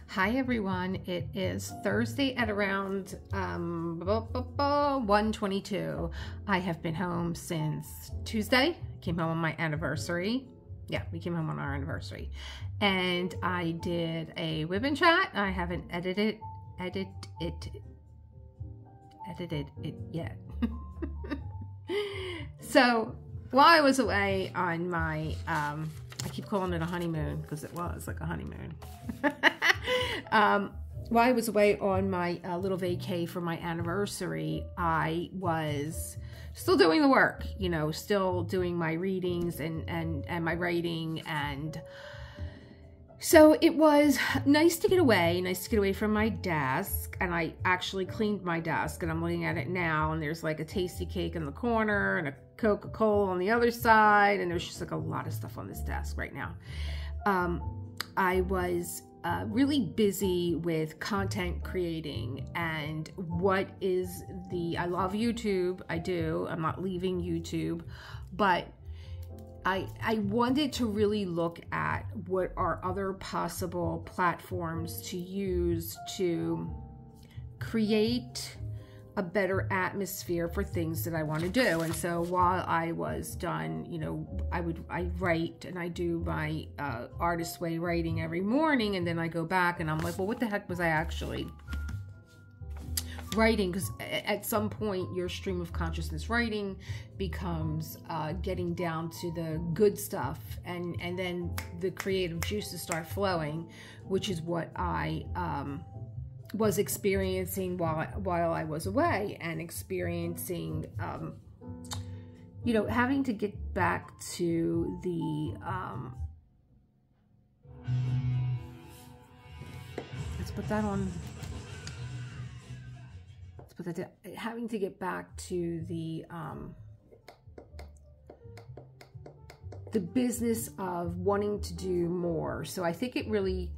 Hi everyone, it is Thursday at around 1:22. I have been home since Tuesday. I came home on my anniversary. Yeah, we came home on our anniversary. And I did a ribbon chat. I haven't edited it yet. So while I was away on my I keep calling it a honeymoon because it was like a honeymoon. While I was away on my little vacay for my anniversary, I was still doing the work, you know, still doing my readings and my writing. And so it was nice to get away from my desk. And I actually cleaned my desk, and I'm looking at it now, and there's like a tasty cake in the corner and a Coca-Cola on the other side, and there's just like a lot of stuff on this desk right now. I was really busy with content creating, and what is I love YouTube. I do. I'm not leaving YouTube, but I wanted to really look at what are other possible platforms to use to create a better atmosphere for things that I want to do. And so while I was done, you know, I write, and I do my Artist Way writing every morning, and then I go back and I'm like, well, what the heck was I actually writing? Because at some point your stream of consciousness writing becomes getting down to the good stuff, and then the creative juices start flowing, which is what I was experiencing while I was away, and experiencing you know, having to get back to the let's put that on, let's put that down. Having to get back to the business of wanting to do more. So I think it really,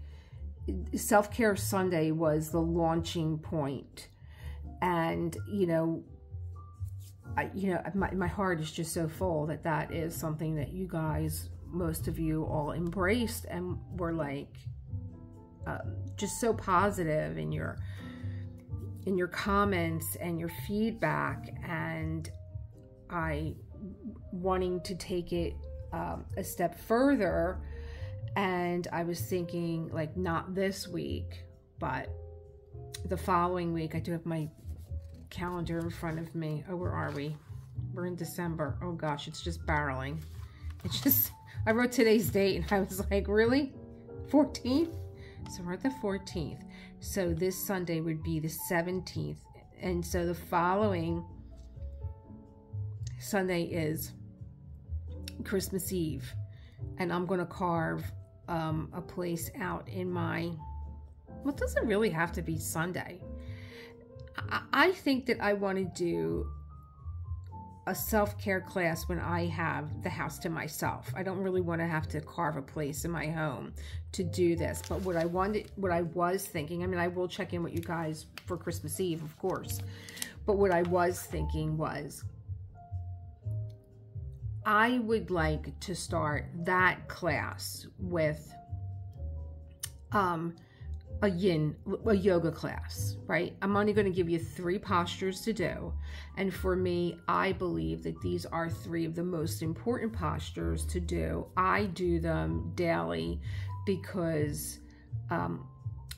Self-Care Sunday was the launching point. And my heart is just so full that is something that you guys, most of you all embraced, and were like just so positive in your comments and your feedback, and I wanting to take it a step further. And I was thinking, like, not this week, but the following week. I do have my calendar in front of me. Oh, where are we? We're in December. Oh gosh, it's just barreling. It's just, I wrote today's date and I was like, really? 14th? So we're at the 14th. So this Sunday would be the 17th. And so the following Sunday is Christmas Eve. And I'm going to carve a place out in my, well, it doesn't really have to be Sunday. I think that I want to do a self-care class when I have the house to myself. I don't really want to have to carve a place in my home to do this. But what I was thinking, I mean, I will check in with you guys for Christmas Eve, of course. But what I was thinking was, I would like to start that class with a yoga class, right? I'm only going to give you 3 postures to do. And for me, I believe that these are 3 of the most important postures to do. I do them daily because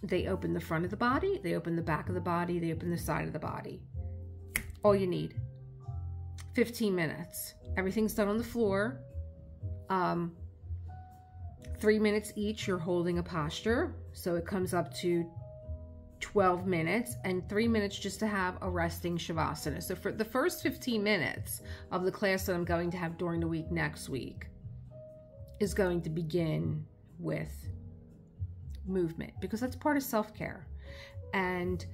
they open the front of the body, they open the back of the body, they open the side of the body. All you need, 15 minutes. Everything's done on the floor. 3 minutes each, you're holding a posture. So it comes up to 12 minutes, and 3 minutes just to have a resting Shavasana. So for the first 15 minutes of the class that I'm going to have during the week next week is going to begin with movement, because that's part of self-care. And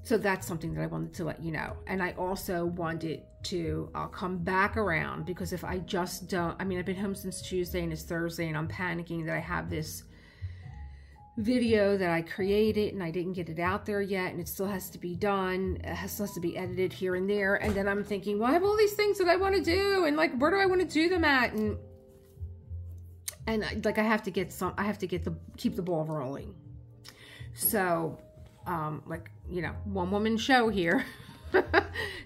so that's something that I wanted to let you know. And I also wanted to come back around, because if I just don't, I mean, I've been home since Tuesday and it's Thursday, and I'm panicking that I have this video that I created and I didn't get it out there yet, and it still has to be done. It still has to be edited here and there. And then I'm thinking, well, I have all these things that I want to do, and like, where do I want to do them at? And and like I have to get keep the ball rolling. So, like, you know, one woman show here.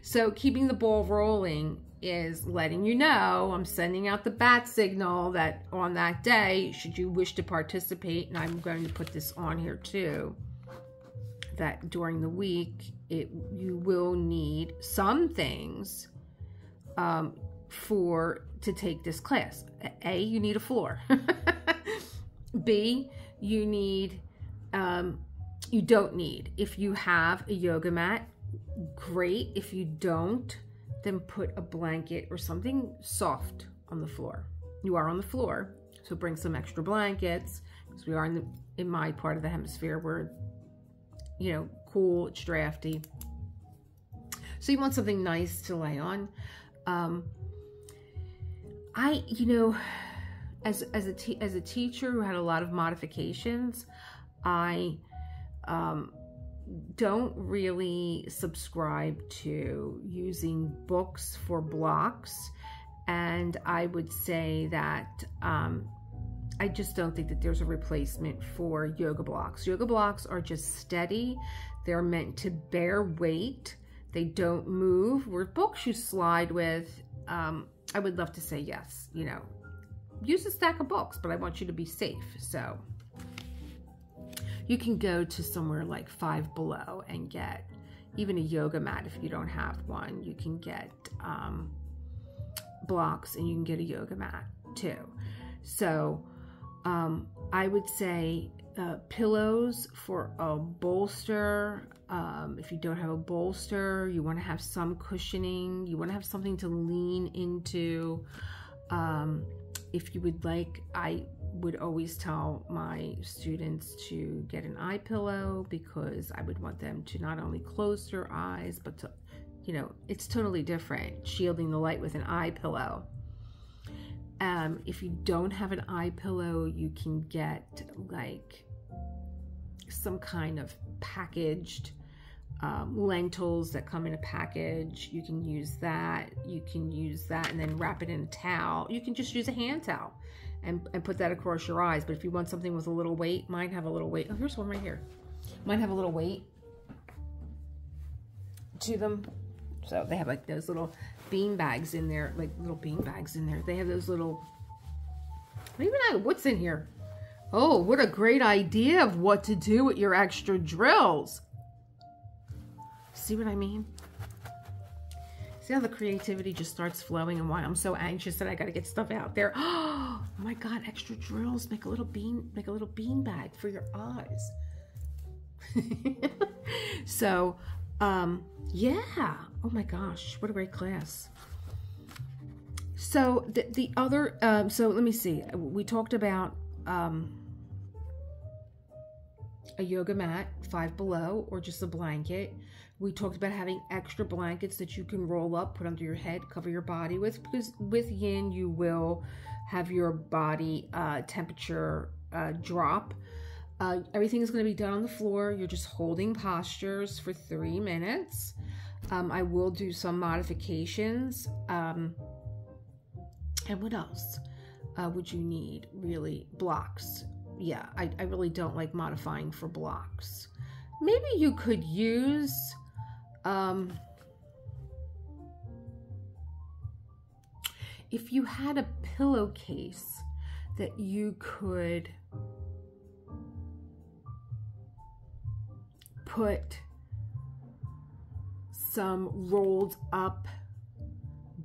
So keeping the ball rolling is letting you know I'm sending out the bat signal that on that day, should you wish to participate, and I'm going to put this on here too, that during the week you will need some things to take this class. A, you need a floor. B, you need you don't need. If you have a yoga mat, great. If you don't, then put a blanket or something soft on the floor. You are on the floor, so bring some extra blankets, because we are in my part of the hemisphere where, you know, cool, it's drafty. So you want something nice to lay on. You know, as a teacher who had a lot of modifications, I don't really subscribe to using books for blocks, and I would say that I just don't think that there's a replacement for yoga blocks. Yoga blocks are just steady. They're meant to bear weight. They don't move. Where books you slide with, I would love to say yes, you know, use a stack of books, but I want you to be safe. So you can go to somewhere like Five Below and get even a yoga mat if you don't have one. You can get blocks, and you can get a yoga mat too. So I would say pillows for a bolster. If you don't have a bolster, you want to have some cushioning. You want to have something to lean into. If you would like, I would always tell my students to get an eye pillow, because I would want them to not only close their eyes, but to, you know, it's totally different shielding the light with an eye pillow. If you don't have an eye pillow, you can get like some kind of packaged lentils that come in a package. You can use that. You can use that and then wrap it in a towel. You can just use a hand towel and put that across your eyes. But if you want something with a little weight, mine have a little weight. Oh, here's one right here. Mine have a little weight to them. So they have like those little bean bags in there, like little bean bags in there. They have those little, maybe not, what's in here? Oh, what a great idea of what to do with your extra drills. See what I mean? See how the creativity just starts flowing, and why I'm so anxious that I got to get stuff out there. Oh my God, extra drills. Make a little bean bag for your eyes. So, yeah. Oh my gosh, what a great class. So the other, so let me see. We talked about a yoga mat, Five Below, or just a blanket. We talked about having extra blankets that you can roll up, put under your head, cover your body with, because with Yin, you will have your body temperature drop. Everything is going to be done on the floor. You're just holding postures for 3 minutes. I will do some modifications. And what else would you need? Really, blocks. Yeah, I really don't like modifying for blocks. Maybe you could use if you had a pillowcase that you could put some rolled up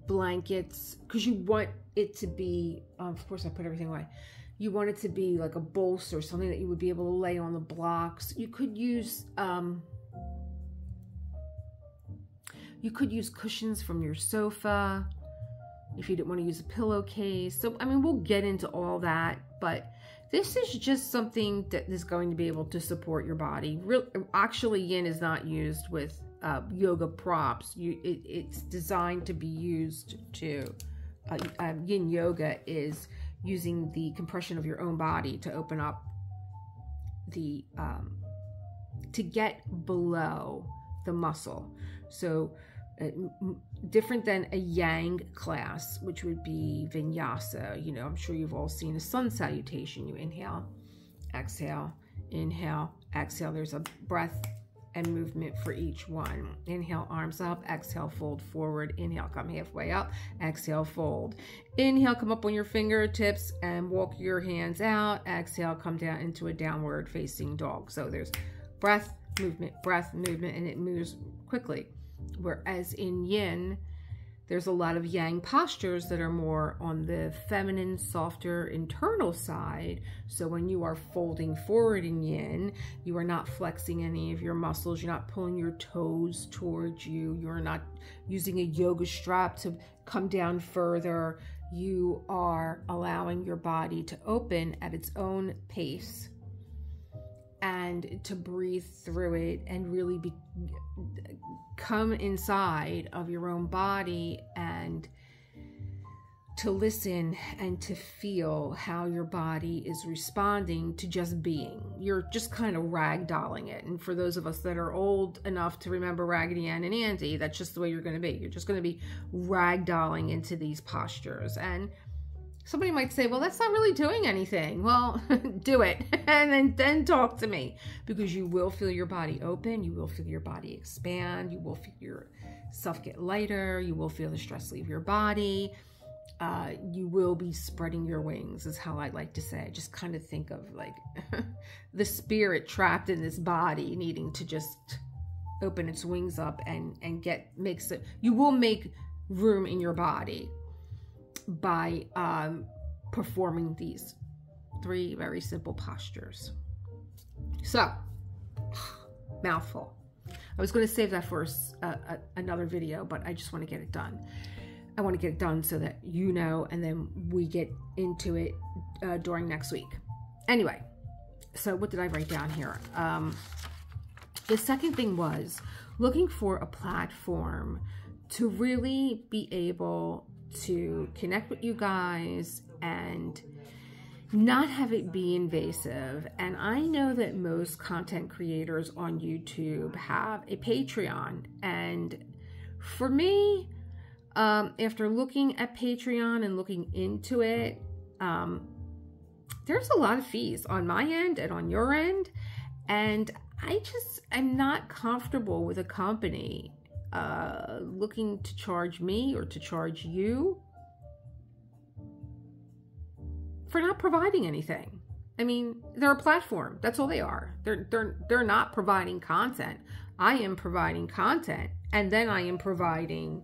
blankets, because you want it to be, of course I put everything away. You want it to be like a bolster, something that you would be able to lay on the blocks. You could use cushions from your sofa if you didn't want to use a pillowcase. So, I mean, we'll get into all that, but this is just something that is going to be able to support your body. Actually, Yin is not used with yoga props. It's designed to be used to, Yin Yoga is using the compression of your own body to open up the, to get below the muscle. So different than a yang class, which would be vinyasa. You know, I'm sure you've all seen a sun salutation. You inhale, exhale, inhale, exhale. There's a breath and movement for each one. Inhale, arms up, exhale, fold forward. Inhale, come halfway up, exhale, fold. Inhale, come up on your fingertips and walk your hands out. Exhale, come down into a downward facing dog. So there's breath, movement, and it moves quickly. Whereas in yin, there's a lot of yang postures that are more on the feminine, softer, internal side. So when you are folding forward in yin, you are not flexing any of your muscles. You're not pulling your toes towards you. You're not using a yoga strap to come down further. You are allowing your body to open at its own pace and to breathe through it and really come inside of your own body and to listen and to feel how your body is responding to just being. You're just kind of ragdolling it. And for those of us that are old enough to remember Raggedy Ann and Andy, that's just the way you're going to be. You're just going to be ragdolling into these postures. And somebody might say, well, that's not really doing anything. Well, do it and then talk to me, because you will feel your body open. You will feel your body expand. You will feel yourself get lighter. You will feel the stress leave your body. You will be spreading your wings, is how I like to say. Just kind of think of like the spirit trapped in this body needing to just open its wings up and you will make room in your body by performing these 3 very simple postures. So, mouthful. I was going to save that for another video, but I just want to get it done. I want to get it done so that you know, and then we get into it during next week. Anyway, so what did I write down here? The second thing was looking for a platform to really be able to connect with you guys and not have it be invasive. And I know that most content creators on YouTube have a Patreon. And for me, after looking at Patreon and looking into it, there's a lot of fees on my end and on your end. And I'm not comfortable with a company looking to charge me or to charge you for not providing anything. I mean, they're a platform. That's all they are. They're not providing content. I am providing content, and then I am providing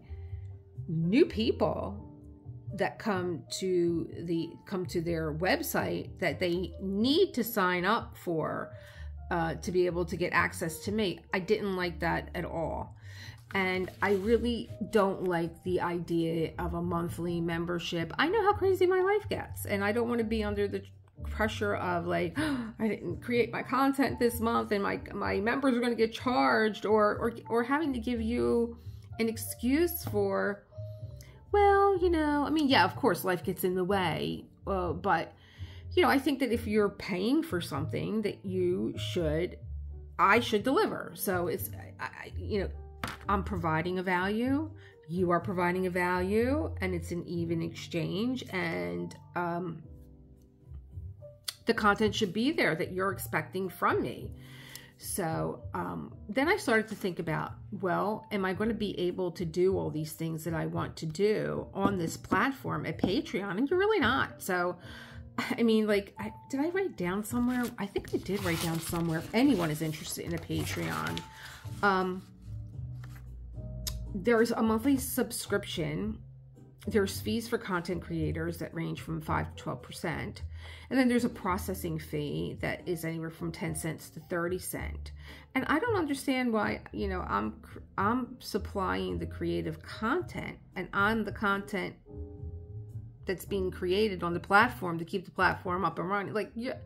new people that come to their website that they need to sign up for to be able to get access to me. I didn't like that at all. And I really don't like the idea of a monthly membership. I know how crazy my life gets, and I don't want to be under the pressure of like, oh, I didn't create my content this month and my members are going to get charged, or having to give you an excuse for, well, you know, I mean, yeah, of course life gets in the way, but you know, I think that if you're paying for something that I should deliver. So it's, you know, I'm providing a value, you are providing a value, and it's an even exchange, and the content should be there that you're expecting from me. So then I started to think about, well, am I going to be able to do all these things that I want to do on this platform at Patreon? And you're really not. So, I mean, like, did I write down somewhere? I think I did write down somewhere. If anyone is interested in a Patreon, there's a monthly subscription. There's fees for content creators that range from 5 to 12%. And then there's a processing fee that is anywhere from 10 cents to 30 cents. And I don't understand why, you know, I'm supplying the creative content, and I'm the content that's being created on the platform to keep the platform up and running. Like, yeah,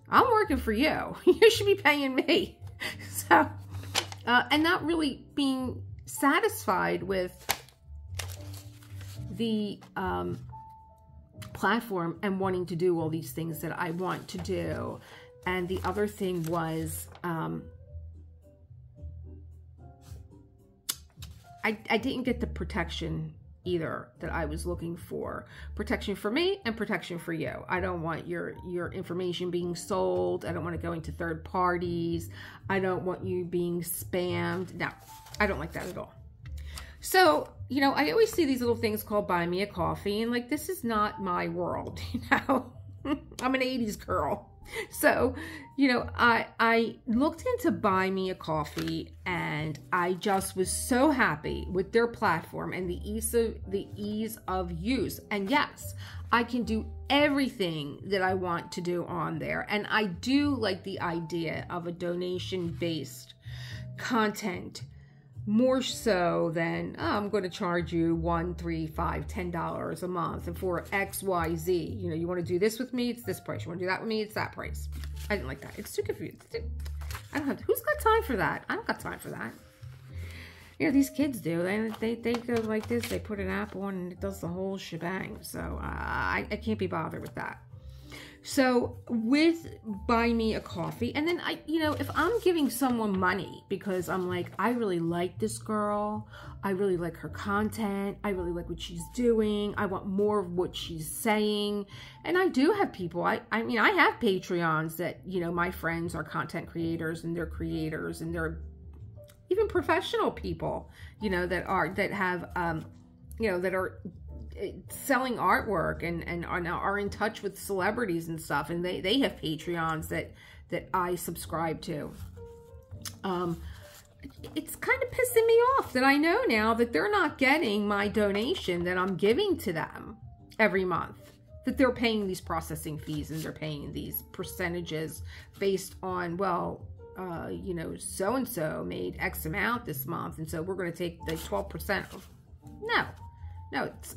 I'm working for you. You should be paying me. So, and not really being satisfied with the platform and wanting to do all these things that I want to do. And the other thing was, I I didn't get the protection either that I was looking for. Protection for me and protection for you. I don't want your information being sold. I don't want it going to third parties. I don't want you being spammed. No, I don't like that at all. So, you know, I always see these little things called buy me a coffee, and like, this is not my world, you know. I'm an 80s girl. So, you know, I looked into Buy Me a Coffee, and I just was so happy with their platform and the ease of use. And yes, I can do everything that I want to do on there. And I do like the idea of a donation-based content, more so than, oh, I'm going to charge you $1, $3, $5, $10 a month, and for XYZ, you know, you want to do this with me, it's this price. You want to do that with me, it's that price. I didn't like that. It's too confusing. I don't have. Who's got time for that? I don't got time for that. You know, these kids do. They go like this. They put an app on and it does the whole shebang. So I can't be bothered with that. So with Buy Me a Coffee, and then you know, if I'm giving someone money because I'm like, I really like this girl, I really like her content, I really like what she's doing, I want more of what she's saying, and I do have people, I mean, I have Patreons that, you know, my friends are content creators, and they're creators, and they're even professional people, you know, that have, you know, that are selling artwork and are in touch with celebrities and stuff, and they have Patreons that I subscribe to. It's kind of pissing me off that I know now that they're not getting my donation that I'm giving to them every month, that they're paying these processing fees, and they're paying these percentages based on, well, you know, so-and-so made X amount this month, and so we're going to take the 12% of, no, it's,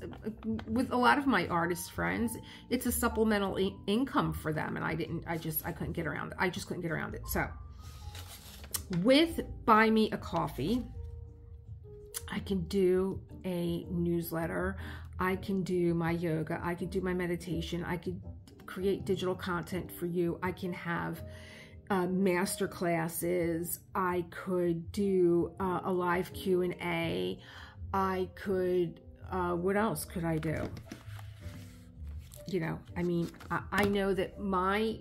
with a lot of my artist friends, it's a supplemental income for them, and I couldn't get around it. I just couldn't get around it. So with Buy Me a Coffee, I can do a newsletter, I can do my yoga, I could do my meditation, I could create digital content for you, I can have masterclasses, I could do a live Q&A, I could, what else could I do? You know, I mean, I know that my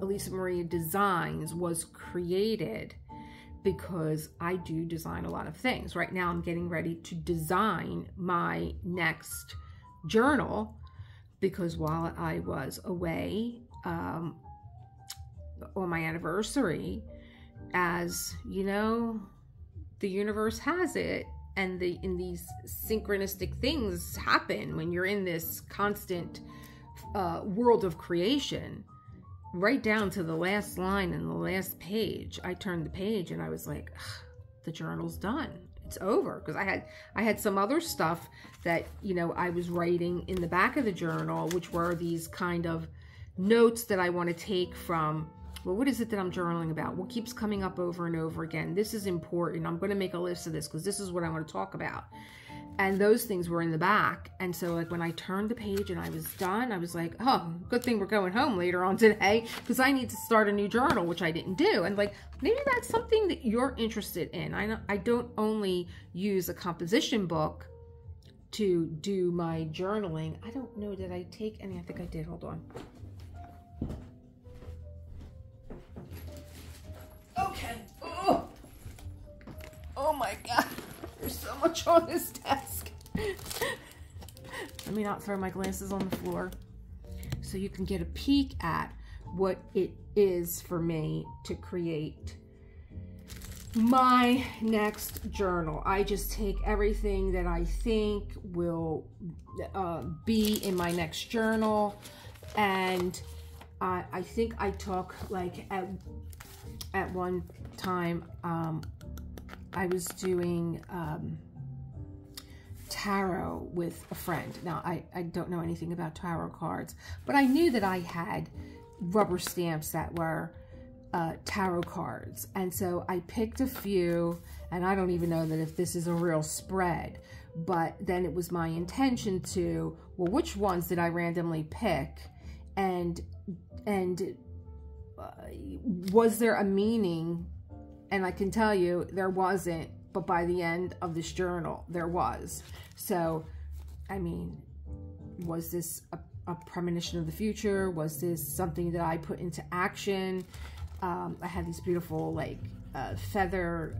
Elisa Maria Designs was created because I do design a lot of things. Right now I'm getting ready to design my next journal, because while I was away on my anniversary, as you know, the universe has it, and in these synchronistic things happen when you're in this constant world of creation, right down to the last line and the last page. I turned the page and I was like, the journal's done. It's over. Because I had some other stuff that, you know, I was writing in the back of the journal, which were these kind of notes that I want to take from, well, what is it that I'm journaling about? What keeps coming up over and over again? This is important. I'm going to make a list of this because this is what I want to talk about. And those things were in the back. And so like when I turned the page and I was done, I was like, oh, good thing we're going home later on today, because I need to start a new journal, which I didn't do. And like, maybe that's something that you're interested in. I don't only use a composition book to do my journaling. I don't know, did I take any? I think I did. Hold on. Okay. Oh my God. There's so much on this desk. Let me not throw my glasses on the floor so you can get a peek at what it is for me to create my next journal. I just take everything that I think will be in my next journal, and I think I talk like at one time I was doing tarot with a friend. Now, I don't know anything about tarot cards, but I knew that I had rubber stamps that were tarot cards. And so I picked a few, and I don't even know that if this is a real spread, but then it was my intention to, well, which ones did I randomly pick? And was there a meaning? And I can tell you there wasn't but by the end of this journal, there was. So, I mean, was this a premonition of the future? Was this something that I put into action? I had these beautiful, like, feather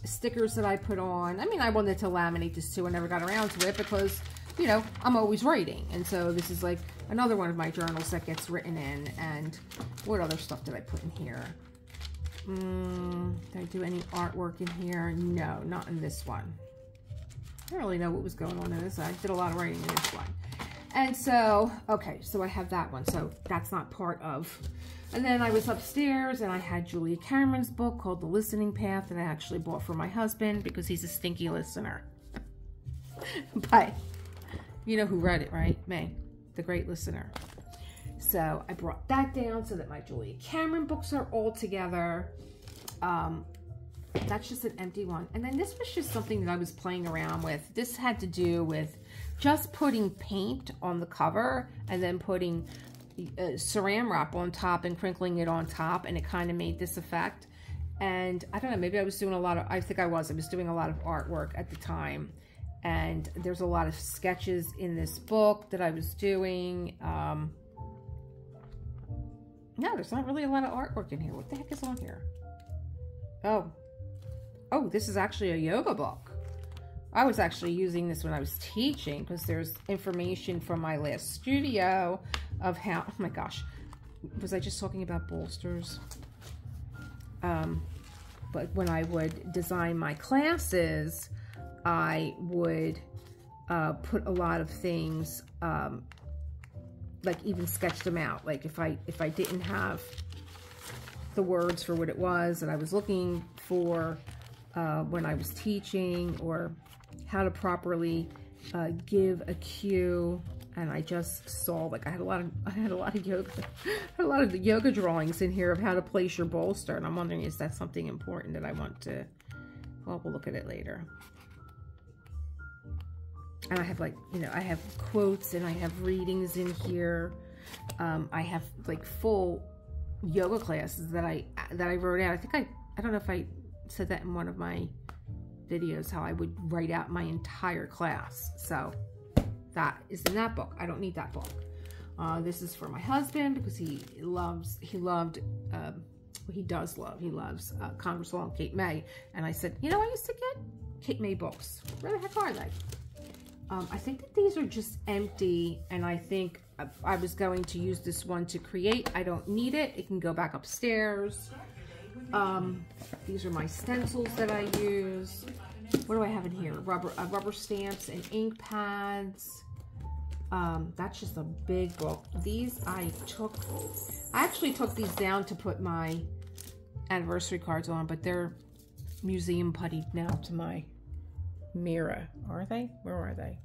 stickers that I put on. I mean, I wanted to laminate this too. I never got around to it because, you know, I'm always writing. And so this is like another one of my journals that gets written in. And what other stuff did I put in here? Did I do any artwork in here? No, not in this one. I don't really know what was going on in this. I did a lot of writing in this one. And so, okay, so I have that one. So that's not part of. And then I was upstairs and I had Julia Cameron's book called The Listening Path that I actually bought for my husband because he's a stinky listener. But you know who read it, right? Me, the great listener. So I brought that down so that my Julia Cameron books are all together. That's just an empty one. And then this was just something that I was playing around with. This had to do with just putting paint on the cover and then putting saran wrap on top and crinkling it on top, and it kind of made this effect. And I don't know, maybe I was doing a lot of, I was doing a lot of artwork at the time, and there's a lot of sketches in this book that I was doing. No, there's not really a lot of artwork in here. What the heck is on here? Oh, this is actually a yoga book. I was actually using this when I was teaching because there's information from my last studio of how, oh my gosh, was I just talking about bolsters? But when I would design my classes, I would put a lot of things, like even sketch them out. Like if I didn't have the words for what it was that I was looking for when I was teaching, or how to properly give a cue, and I just saw, like, I had a lot of yoga drawings in here of how to place your bolster, and I'm wondering, is that something important that I want to? Well, we'll look at it later. And I have, like, you know, I have quotes and I have readings in here. I have like full yoga classes that I wrote out. I don't know if I said that in one of my videos, how I would write out my entire class. So that is in that book. I don't need that book. This is for my husband because he loves Congress Law and Cape May. And I said, you know, I used to get Cape May books. Where the heck are they? I think that these are just empty, and I think I was going to use this one to create. I don't need it. It can go back upstairs. These are my stencils that I use. What do I have in here? Rubber stamps and ink pads. That's just a big book. These I actually took these down to put my anniversary cards on, but they're museum puttied now to my mirror. Are they? Where are they?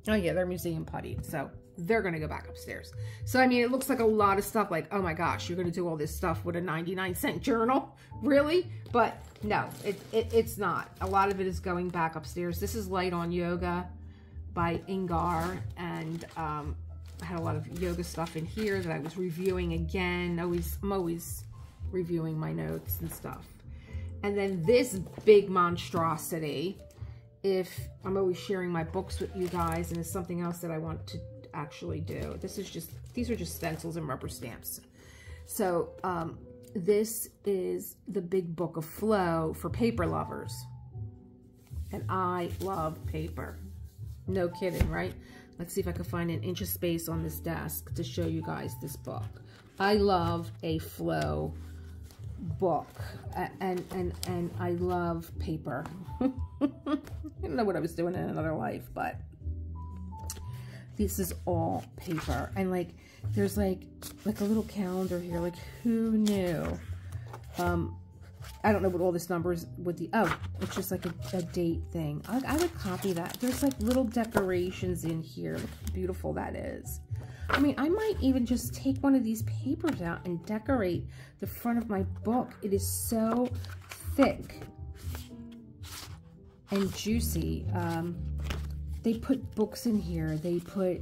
Oh yeah, they're museum puttied, so they're gonna go back upstairs. So I mean, it looks like a lot of stuff, like, oh my gosh, you're gonna do all this stuff with a 99-cent journal, really? But no, it's not. A lot of it is going back upstairs. This is Light on Yoga by Ingar, and I had a lot of yoga stuff in here that I was reviewing again. I'm always reviewing my notes and stuff. And then this big monstrosity, if I'm always sharing my books with you guys, and it's something else that I want to actually do. These are just stencils and rubber stamps. So this is the Big Book of Flow for paper lovers. And I love paper. No kidding, right? Let's see if I can find an inch of space on this desk to show you guys this book. I love a flow book, and I love paper. I don't know what I was doing in another life, but this is all paper. And like, there's like a little calendar here. Like, who knew? I don't know what all this numbers with the, oh, it's just like a date thing. I would copy that. There's like little decorations in here. Look how beautiful that is. I mean, I might even just take one of these papers out and decorate the front of my book. It is so thick and juicy. They put books in here. They put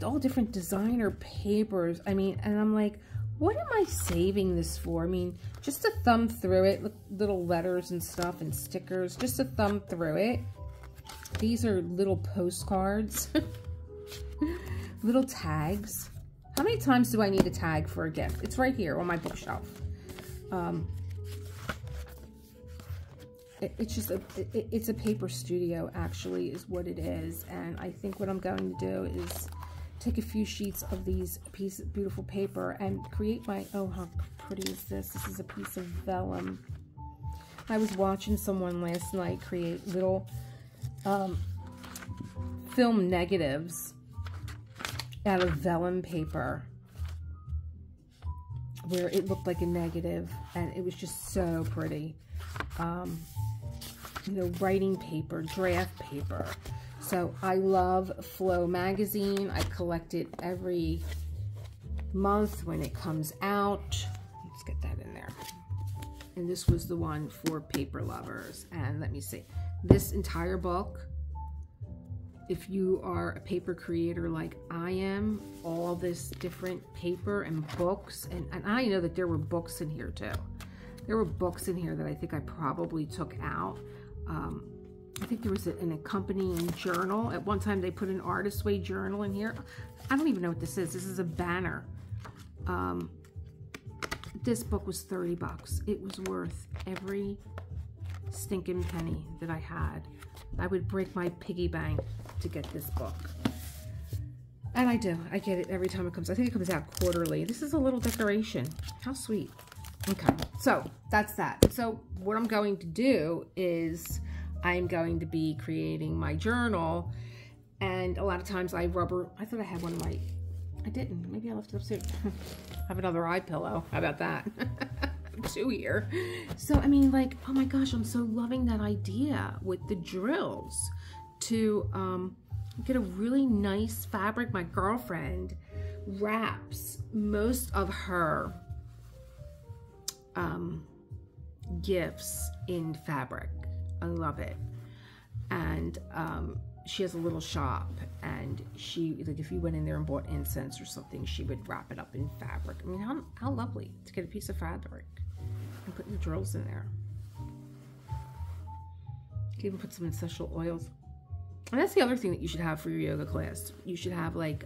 all different designer papers. I mean, and I'm like, what am I saving this for? I mean, just to thumb through it, little letters and stuff and stickers, just to thumb through it. These are little postcards, little tags. How many times do I need a tag for a gift? It's right here on my bookshelf. It's just it's a paper studio, actually, is what it is. And I think what I'm going to do is take a few sheets of these pieces of beautiful paper and create my, oh, how pretty is this? This is a piece of vellum. I was watching someone last night create little film negatives out of vellum paper where it looked like a negative, and it was just so pretty. You know, writing paper, draft paper. So I love Flow magazine. I collect it every month when it comes out. Let's get that in there. And this was the one for paper lovers. And let me see. This entire book, if you are a paper creator like I am, all this different paper and books. And I know that there were books in here too. There were books in here that I think I probably took out. I think there was an accompanying journal. At one time, they put an Artist Way journal in here. I don't even know what this is. This is a banner. This book was 30 bucks. It was worth every stinking penny that I had. I would break my piggy bank to get this book. And I do. I get it every time it comes. I think it comes out quarterly. This is a little decoration. How sweet. Okay, so that's that. So what I'm going to do is I'm going to be creating my journal, and a lot of times I thought I had one of my, I didn't, maybe I left it upstairs. I have another eye pillow. How about that? 2 here. So, I mean, like, oh my gosh, I'm so loving that idea with the drills to get a really nice fabric. My girlfriend wraps most of her gifts in fabric. I love it. And she has a little shop, and she, like, if you went in there and bought incense or something, she would wrap it up in fabric. I mean, how lovely to get a piece of fabric and put your drills in there. You can even put some essential oils. And that's the other thing that you should have for your yoga class. You should have, like,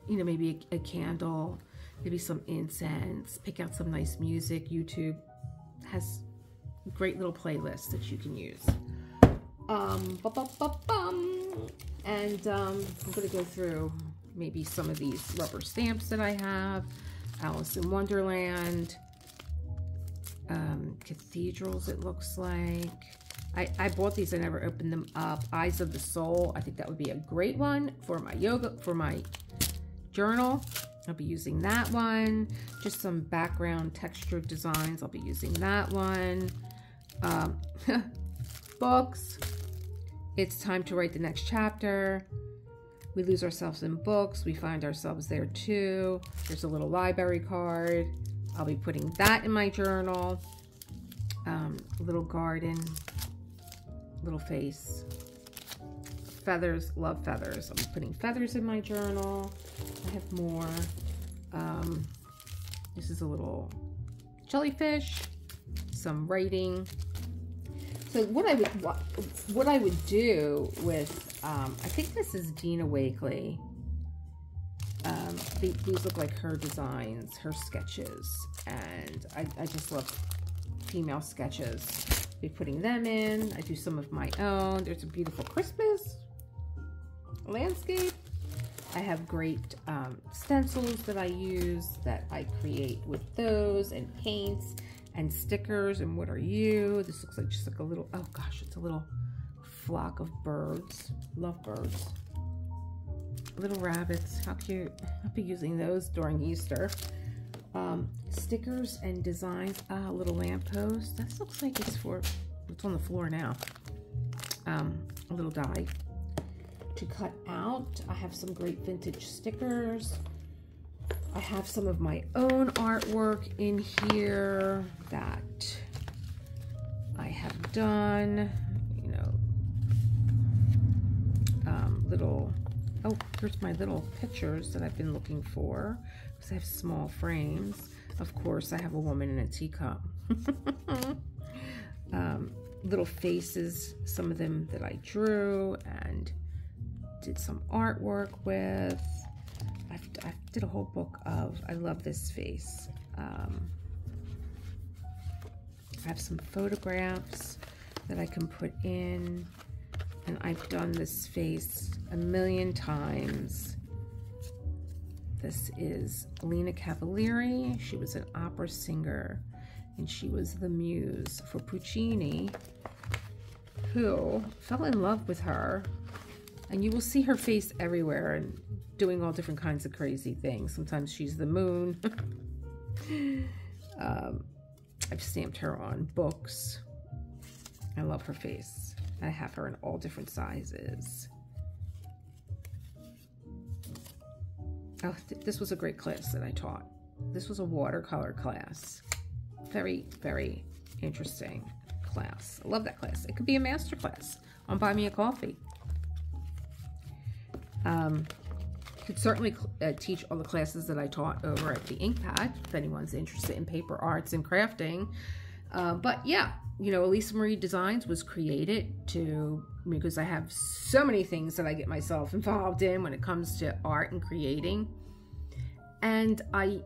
you know, maybe a candle, maybe some incense, pick out some nice music. YouTube has great little playlists that you can use. And I'm going to go through maybe some of these rubber stamps that I have. Alice in Wonderland. Cathedrals, it looks like. I bought these, I never opened them up. Eyes of the Soul. I think that would be a great one for my yoga, for my journal. I'll be using that one. Just some background textured designs. I'll be using that one. Books. It's time to write the next chapter. We lose ourselves in books. We find ourselves there too. There's a little library card. I'll be putting that in my journal. Little garden. Little face. Feathers. Love feathers. I'll be putting feathers in my journal. I have more. This is a little jellyfish. Some writing. So what I would do with, I think this is Dina Wakely. These look like her designs, her sketches, and I just love female sketches. I'll be putting them in. I do some of my own. There's a beautiful Christmas landscape. I have great stencils that I use that I create with those, and paints and stickers. And what are you? This looks like just like a little, oh gosh, it's a little flock of birds. Love birds. Little rabbits, how cute. I'll be using those during Easter. Stickers and designs. A little lamppost. This looks like it's on the floor now. A little die to cut out. I have some great vintage stickers. I have some of my own artwork in here that I have done, you know, little Oh, here's my little pictures that I've been looking for, because I have small frames. Of course, I have a woman in a teacup. Little faces, some of them that I drew and did some artwork with. I did a whole book of, I love this face. I have some photographs that I can put in, and I've done this face a million times. This is Lena Cavalieri. She was an opera singer, and she was the muse for Puccini, who fell in love with her. And you will see her face everywhere and doing all different kinds of crazy things. Sometimes she's the moon. I've stamped her on books. I love her face. I have her in all different sizes. Oh, this was a great class that I taught. This was a watercolor class. Very, very interesting class. I love that class. It could be a master class on Buy Me a Coffee. You could certainly teach all the classes that I taught over at the InkPad if anyone's interested in paper arts and crafting. But yeah, you know, Elisa Marie Designs was created because I have so many things that I get myself involved in when it comes to art and creating. And I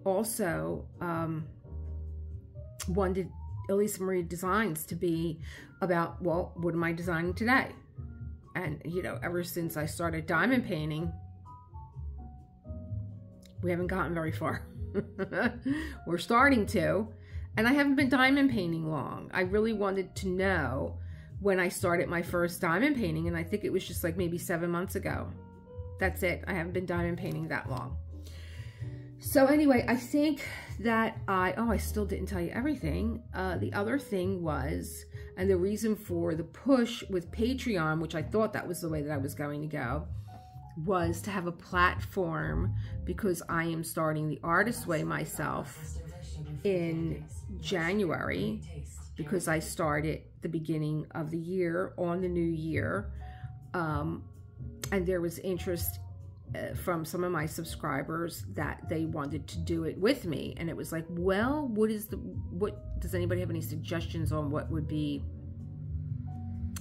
also wanted Elisa Marie Designs to be about, well, what am I designing today? And, you know, ever since I started diamond painting, we haven't gotten very far. We're starting to, and I haven't been diamond painting long. I really wanted to know when I started my first diamond painting, and I think it was just like maybe 7 months ago. That's it. I haven't been diamond painting that long. So anyway, I think that I still didn't tell you everything. The other thing was, and the reason for the push with Patreon, which I thought that was the way that I was going to go, was to have a platform, because I am starting the Artist Way myself in January, because I started the beginning of the year on the new year. And there was interest from some of my subscribers that they wanted to do it with me, and it was like, well, what does anybody have any suggestions on what would be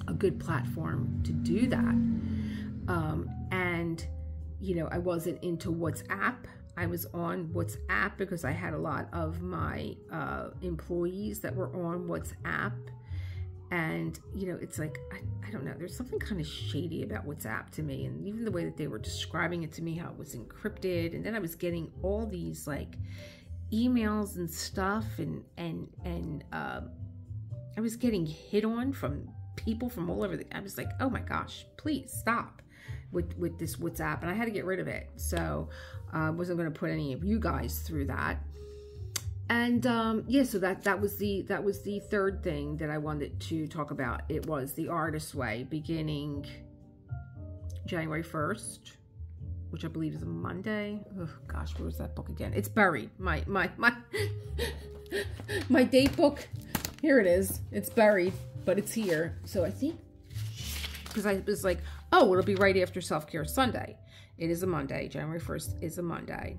a good platform to do that? And you know, I wasn't into WhatsApp. I was on WhatsApp because I had a lot of my employees that were on WhatsApp. And, you know, it's like, I don't know, there's something kind of shady about WhatsApp to me. And even the way that they were describing it to me, how it was encrypted. And then I was getting all these, like, emails and stuff. And I was getting hit on from people from all over. I was like, oh, my gosh, please stop with this WhatsApp. And I had to get rid of it. So I wasn't going to put any of you guys through that. And yeah, so that was the third thing that I wanted to talk about. It was the Artist Way, beginning January 1st, which I believe is a Monday. Oh gosh, where was that book again? It's buried. My my date book. Here it is. It's buried, but it's here. So I think, because I was like, oh, it'll be right after Self-Care Sunday. It is a Monday. January 1st is a Monday,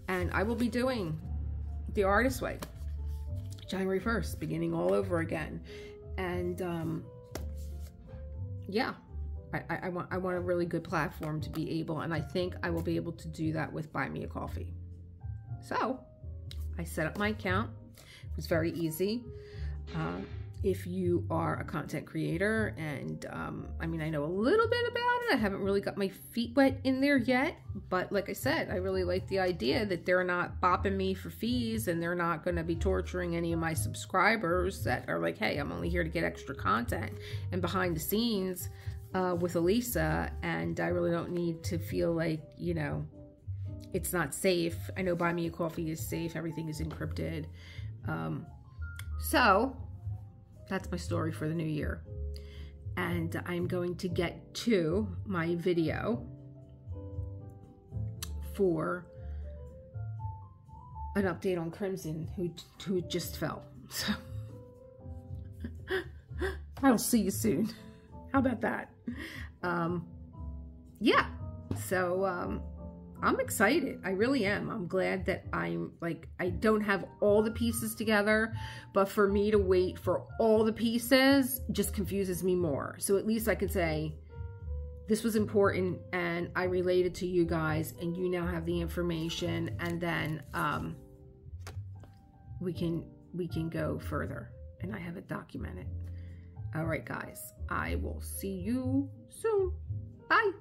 and I will be doing the Artist Way, January 1st, beginning all over again. And yeah, I want a really good platform to be able, and I think I will be able to do that with Buy Me a Coffee. So I set up my account. It was very easy. If you are a content creator, and I mean, I know a little bit about it. I haven't really got my feet wet in there yet, but like I said, I really like the idea that they're not bopping me for fees, and they're not going to be torturing any of my subscribers that are like, hey, I'm only here to get extra content and behind the scenes with Elisa, and I really don't need to feel like, you know, it's not safe. I know Buy Me a Coffee is safe. Everything is encrypted. So that's my story for the new year. And I'm going to get to my video for an update on Crimson, who just fell. So I'll see you soon. How about that? yeah, so I'm excited. I really am. I'm glad that I'm like, I don't have all the pieces together, but for me to wait for all the pieces just confuses me more. So at least I can say, this was important and I related to you guys and you now have the information, and then we can go further and I have it documented. All right, guys, I will see you soon. Bye.